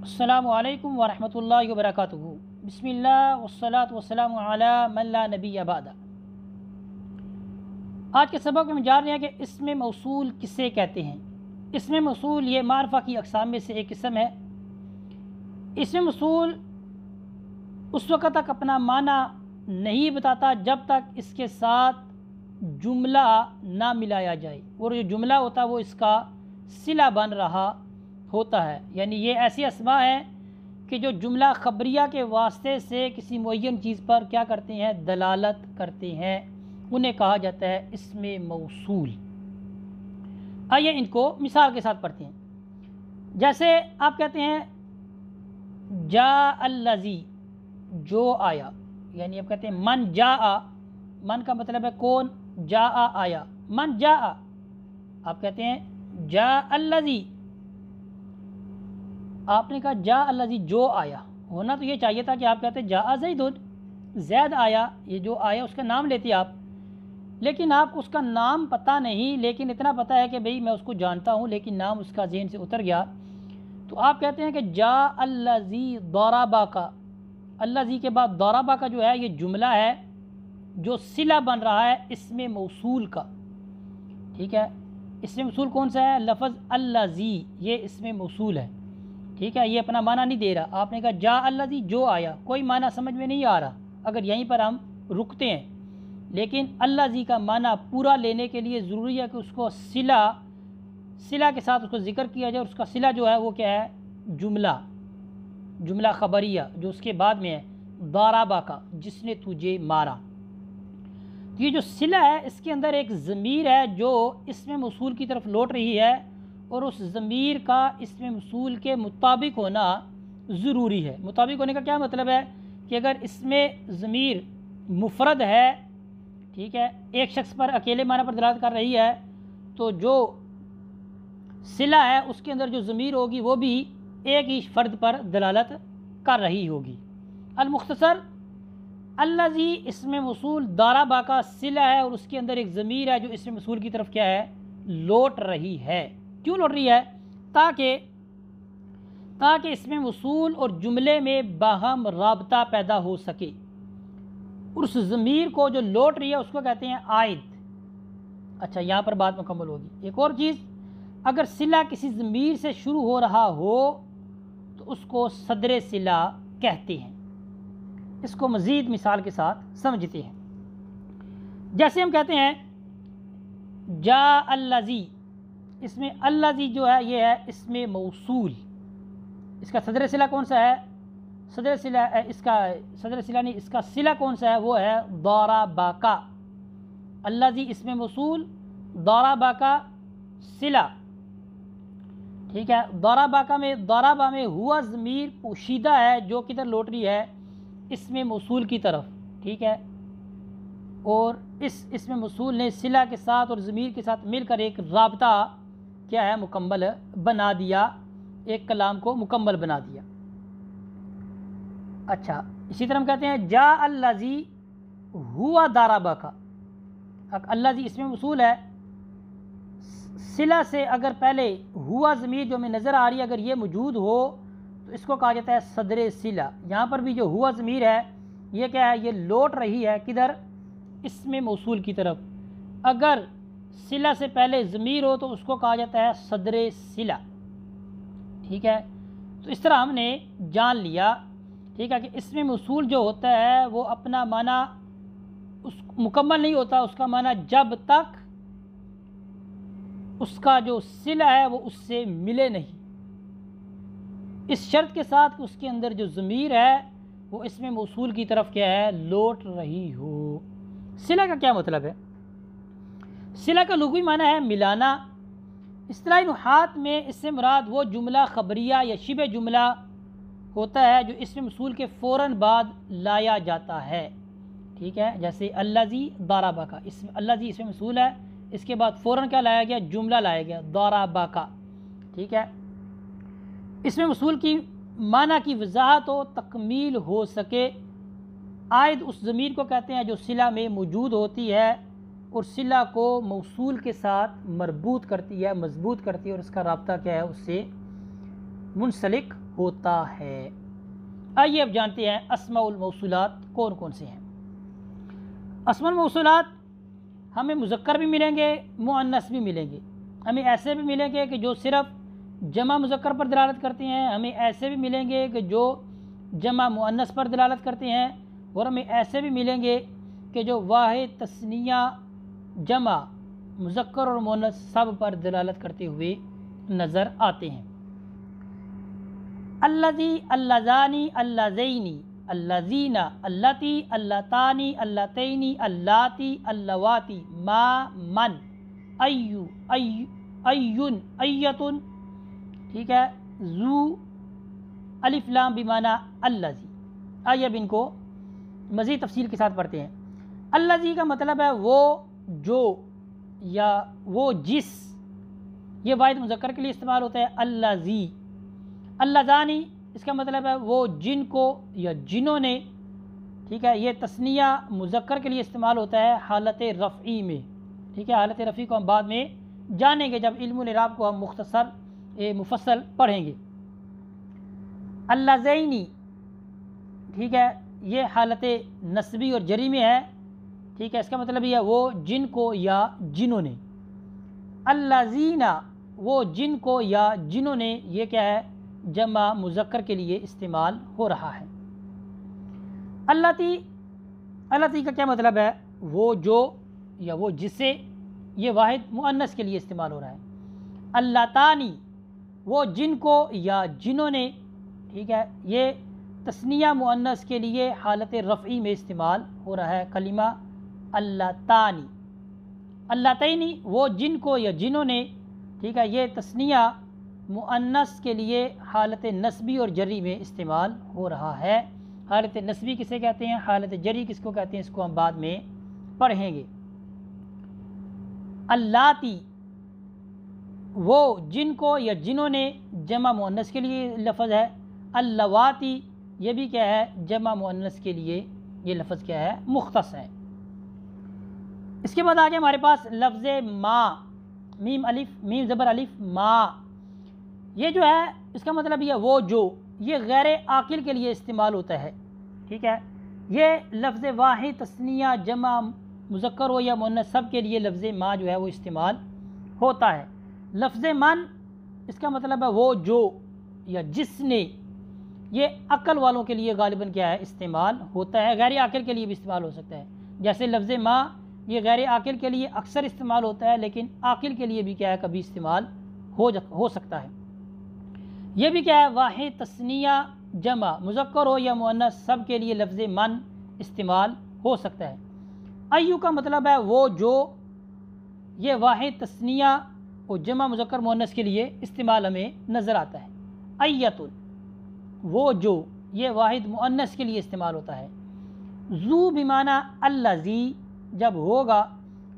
السلام علیکم ورحمۃ اللہ وبرکاتہ۔ بسم اللہ والصلاۃ والسلام علی من لا نبی بعد۔ آج کے سبق میں ہم جان رہے ہیں کہ اسم موصول کسے کہتے ہیں۔ اسم موصول یہ معرفہ کی اقسام میں سے ایک قسم ہے۔ اسم موصول اس وقت تک اپنا معنی نہیں بتاتا جب تک اس کے ساتھ جملہ نہ ملایا جائے، اور جو جملہ ہوتا ہے وہ اس کا صلہ بن رہا ہوتا ہے۔ یعنی یہ ایسی اسماء ہیں کہ جو جملہ خبریہ کے واسطے سے کسی معین چیز پر کیا کرتے ہیں، دلالت کرتے ہیں، انہیں کہا جاتا ہے اسم موصول۔ آئیے ان کو مثال کے ساتھ پڑھتے ہیں۔ جیسے آپ کہتے ہیں جاء الذی، جو آیا، یعنی آپ کہتے ہیں من جاء، من کا مطلب ہے کون، جاء آیا، من جاء، آپ کہتے ہیں جاء الذی، آپ نے کہا جاء الذی، جو آیا، ہونا تو یہ چاہیے تھا کہ آپ کہتے ہیں جاء زید، زید آیا، یہ جو آیا اس کا نام لیتے آپ، لیکن آپ کو اس کا نام پتہ نہیں، لیکن اتنا پتہ ہے کہ بھئی میں اس کو جانتا ہوں، لیکن نام اس کا ذہن سے اتر گیا، تو آپ کہتے ہیں کہ جاء الذی ضربک۔ الذی کے بعد ضربک جو ہے یہ جملہ ہے جو صلہ بن رہا ہے اسم موصول کا، ٹھیک ہے۔ اسم موصول کون سا ہے؟ لفظ الذی، یہ اسم موصول ہے، ٹھیک ہے۔ یہ اپنا معنی نہیں دے رہا، آپ نے کہا جاء الذی، جو آیا، کوئی معنی سمجھ میں نہیں آ رہا اگر یہیں پر ہم رکتے ہیں، لیکن الذی کا معنی پورا لینے کے لیے ضروری ہے کہ اس کو صلہ کے ساتھ اس کو ذکر کیا جائے، اور اس کا صلہ جو ہے وہ کیا ہے، جملہ خبریہ جو اس کے بعد میں ہے، ضربک، جس نے تجھے مارا۔ یہ جو صلہ ہے اس کے اندر ایک ضمیر ہے جو اسم موصول کی طرف لوٹ رہی ہے، اور اس ضمیر کا اسم موصول کے مطابق ہونا ضروری ہے۔ مطابق ہونے کا کیا مطلب ہے کہ اگر اس میں ضمیر مفرد ہے، ٹھیک ہے، ایک شخص پر اکیلے معنی پر دلالت کر رہی ہے، تو جو صلہ ہے اس کے اندر جو ضمیر ہوگی وہ بھی ایک ہی فرد پر دلالت کر رہی ہوگی۔ المختصر، الذی اسم موصول ضربہ کا صلہ ہے، اور اس کے اندر ایک ضمیر ہے جو اسم موصول کی طرف کیا ہے، لوٹ رہی ہے۔ کیوں لوٹ رہی ہے؟ تاکہ اسم موصول اور جملے میں باہم رابطہ پیدا ہو سکے، اور اس ضمیر کو جو لوٹ رہی ہے اس کو کہتے ہیں عائد۔ اچھا، یہاں پر بات مکمل ہوگی۔ ایک اور چیز، اگر صلہ کسی ضمیر سے شروع ہو رہا ہو تو اس کو صدر صلہ کہتے ہیں۔ اس کو مزید مثال کے ساتھ سمجھتے ہیں۔ جیسے ہم کہتے ہیں جاء الذی، اس میں الذی جو ہے یہ ہے اسم موصول، اس کا صدر صلہ کون سا ہے؟ صدر صلہ کون سا ہے؟ وہ ہے ضربک۔ الذی اسم موصول، ضربک صلہ، ٹھیک ہے۔ ضربک میں ضربہ میں ہوا ضمیر پوشیدہ ہے جو کدھر لوٹ رہی ہے، اسم موصول کی طرف، ٹھیک ہے، اور اس اسم موصول نے صلہ کے ساتھ اور ضمیر کے ساتھ مل کر ایک رابطہ کیا ہے، مکمل بنا دیا، ایک کلام کو مکمل بنا دیا۔ اچھا، اسی طرح ہم کہتے ہیں جاء الذی ہوا ضربک۔ الذی اسم موصول ہے، صلہ سے اگر پہلے ہوا ضمیر جو ہمیں نظر آ رہی ہے اگر یہ موجود ہو تو اس کو کہا جاتا ہے صدر صلہ۔ یہاں پر بھی جو ہوا ضمیر ہے یہ کیا ہے، یہ لوٹ رہی ہے کدھر، اسم موصول کی طرف۔ اگر صلہ سے پہلے ضمیر ہو تو اس کو کہا جاتا ہے صدر صلہ، ٹھیک ہے۔ تو اس طرح ہم نے جان لیا، ٹھیک ہے، کہ اسم موصول جو ہوتا ہے وہ اپنا معنی مکمل نہیں ہوتا، اس کا معنی جب تک اس کا جو صلہ ہے وہ اس سے ملے نہیں، اس شرط کے ساتھ کہ اس کے اندر جو ضمیر ہے وہ اسم موصول کی طرف کیا ہے، لوٹ رہی ہو۔ صلہ کا کیا مطلب ہے؟ صلہ کا لغوی معنی ہے ملانا۔ اصطلاحی نحات میں اس سے مراد وہ جملہ خبریہ یا شبہ جملہ ہوتا ہے جو اسم موصول کے فوراً بعد لایا جاتا ہے، ٹھیک ہے۔ جیسے الذی ضربک، الذی اسم موصول ہے، اس کے بعد فوراً کیا لایا گیا، جملہ لایا گیا ضربک، ٹھیک ہے۔ اسم موصول کی معنی کی وضاحت و تکمیل ہو سکے، عائد اس ضمیر کو کہتے ہیں جو صلہ میں موجود ہوتی ہے اور صلہ کو موصول کے ساتھ مربوط کرتی ہے، مضبوط کرتی ہے، اور اس کا رابطہ کیا ہے، اس سے منسلک ہوتا ہے۔ آئیے اب جانتے ہیں اسماء الموصولات کون کون سے ہیں۔ اسماء الموصولات ہمیں مذکر بھی ملیں گے، مؤنث بھی ملیں گے۔ ہمیں ایسے بھی ملیں گے کہ جو صرف جمع مذکر پر دلالت کرتے ہیں، ہمیں ایسے بھی ملیں گے کہ جو جمع مؤنث پر دلالت کرتے ہیں، اور ہمیں ایسے بھی ملیں گے کہ جو واحد، تثنیہ، جمع مذکر اور مؤنث سب پر دلالت کرتے ہوئے نظر آتے ہیں۔ الذی، اللذانی، اللذینی، اللذین، اللتی، اللتانی، اللتینی، اللاتی، اللواتی، ما، من، ایو، ایون، ایتن، ٹھیک ہے، ذو، الف لام بمعنی الذی۔ آئیے اب ان کو مزید تفصیل کے ساتھ پڑھتے ہیں۔ الذی کا مطلب ہے وہ جو یا وہ جس، یہ واحد مذکر کے لیے استعمال ہوتا ہے الذی۔ اللذانی اس کا مطلب ہے وہ جن کو یا جنہوں نے، ٹھیک ہے، یہ تثنیہ مذکر کے لیے استعمال ہوتا ہے حالت رفعی میں، ٹھیک ہے، حالت رفعی کو ہم بعد میں جانیں گے جب علم الاعراب کو ہم مفصل پڑھیں گے۔ اللذینی، ٹھیک ہے، یہ حالت نسبی اور جری میں ہے، ٹھیک ہے، اس کا مطلب یہ ہے وہ جن کو یا جنہوں نے۔ اللذین، وہ جن کو یا جنہوں نے، یہ کیا ہے، جمع مذکر کے لیے استعمال ہو رہا ہے۔ اللتی، اللتی کا کیا مطلب ہے، وہ جو یا وہ جسے، یہ واحد مؤنث کے لیے استعمال ہو رہا ہے۔ اللتانی، وہ جن کو یا جنہوں نے، ٹھیک ہے، یہ تثنیہ مؤنث کے لیے حالت رفعی میں استعمال ہو رہا ہے کلمہ اللتانی۔ اللتینی، وہ جن کو یا جنہوں نے، ٹھیک ہے، یہ تثنیہ مؤنث کے لیے حالت نسبی اور جری میں استعمال ہو رہا ہے۔ حالت نسبی کسے کہتے ہیں، حالت جری کس کو کہتے ہیں، اس کو ہم بعد میں پڑھیں گے۔ اللاتی، وہ جن کو یا جنہوں نے، جمع مؤنث کے لیے لفظ ہے۔ اللواتی، یہ بھی کیا ہے، جمع مؤنث کے لیے یہ لفظ کیا ہے، مختص ہے۔ اس کے بعد آگے ہمارے پاس لفظ ما، میم الف، میم زبر الف، ما، یہ جو ہے اس کا مطلب یہ وہ جو، یہ غیر عاقل کے لیے استعمال ہوتا ہے، ٹھیک ہے، یہ لفظ واحد، تثنیہ، جمع مذکر ہو یا مؤنث سب کے لیے لفظ ما جو ہے وہ استعمال ہوتا ہے۔ لفظ من، اس کا مطلب ہے وہ جو یا جس نے، یہ عقل والوں کے لیے غالباً کیا ہے، استعمال ہوتا ہے، غیر عاقل کے لیے بھی استعمال ہو سکتا ہے۔ جیسے لفظ ما یہ غیر عاقل کے لیے اکثر استعمال ہوتا ہے، لیکن عاقل کے لیے بھی کیا ہے، کبھی استعمال ہو سکتا ہے۔ یہ بھی کیا ہے، واحد، تثنیہ، جمع مذکر ہو یا مؤنث سب کے لیے لفظ من استعمال ہو سکتا ہے۔ ایو کا مطلب ہے وہ جو، یہ واحد، تثنیہ اور جمع مذکر مؤنث کے لیے استعمال ہمیں نظر آتا ہے۔ ایتن، وہ جو، یہ واحد مؤنث کے لیے استعمال ہوتا ہے۔ ذو بمعنی الذی، جب ہوگا،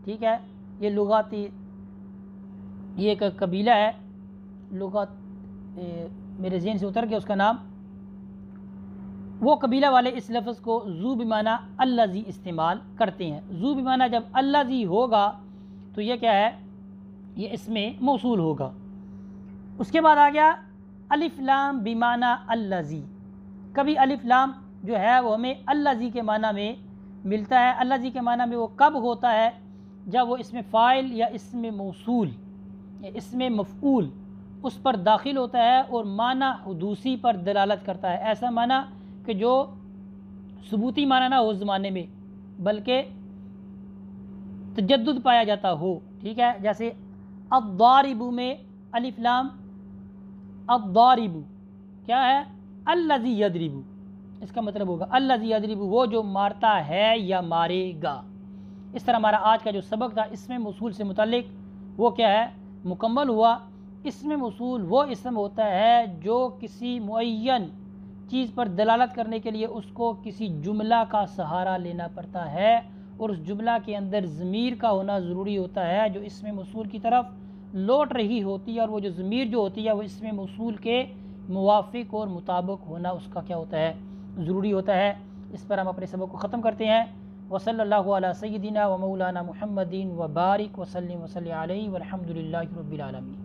ٹھیک ہے، یہ لغاتی، یہ ایک قبیلہ ہے، لغات میرے ذہن سے اتر گیا اس کا نام، وہ قبیلہ والے اس لفظ کو ذو بمعنی الذی استعمال کرتے ہیں۔ ذو بمعنی جب الذی ہوگا تو یہ کیا ہے، یہ اس میں موصول ہوگا۔ اس کے بعد آ گیا الف لام بمعنی الذی، کبھی الف لام جو ہے وہ ہمیں الذی کے معنی میں ملتا ہے۔ الذی کے معنی میں وہ کب ہوتا ہے، جب وہ اسم فاعل یا اسم موصول یا اسم مفعول اس پر داخل ہوتا ہے اور معنی حدوثی پر دلالت کرتا ہے۔ ایسا معنی کہ جو ثبوتی معنی نہ ہو اس زمانے میں، بلکہ تجدد پایا جاتا ہو، ٹھیک ہے، جیسے الضارب میں الف لام، الضارب کیا ہے، الذی یضرب، اس کا مطلب ہوگا الذی یضرب، وہ جو مارتا ہے یا مارے گا۔ اس طرح ہمارا آج کا جو سبق تھا اسم موصول سے متعلق وہ کیا ہے، مکمل ہوا۔ اسم موصول وہ اسم ہوتا ہے جو کسی معین چیز پر دلالت کرنے کے لیے اس کو کسی جملہ کا سہارا لینا پڑتا ہے، اور اس جملہ کے اندر ضمیر کا ہونا ضروری ہوتا ہے جو اسم موصول کی طرف لوٹ رہی ہوتی ہے، اور وہ جو ضمیر جو ہوتی ہے وہ اسم موصول کے موافق اور مطابق ہونا اس کا کیا ہوتا ہے، ضروری ہوتا ہے۔ اس پر ہم اپنے سبق کو ختم کرتے ہیں۔ وصلی اللہ علی سیدنا و مولانا محمد و بارک وسلم علیہ والحمد للہ رب العالمین۔